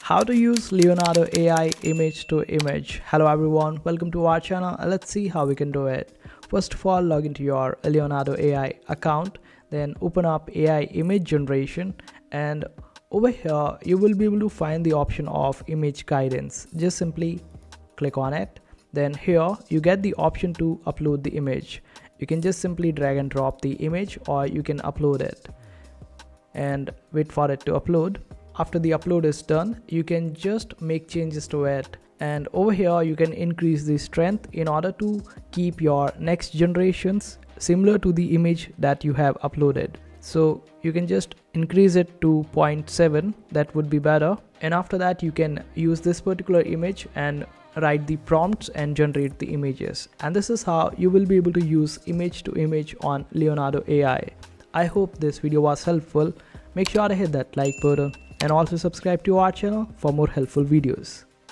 How to use Leonardo AI image to image. Hello everyone, welcome to our channel. Let's see how we can do it. First of all, log into your Leonardo AI account, then open up AI image generation, and over here you will be able to find the option of image guidance. Just simply click on it. Then here you get the option to upload the image. You can just simply drag and drop the image, or you can upload it and wait for it to upload. After the upload is done, you can just make changes to it, and over here you can increase the strength in order to keep your next generations similar to the image that you have uploaded. So you can just increase it to 0.7, that would be better. And after that you can use this particular image and write the prompts and generate the images. And this is how you will be able to use image to image on Leonardo AI. I hope this video was helpful. Make sure to hit that like button and also subscribe to our channel for more helpful videos.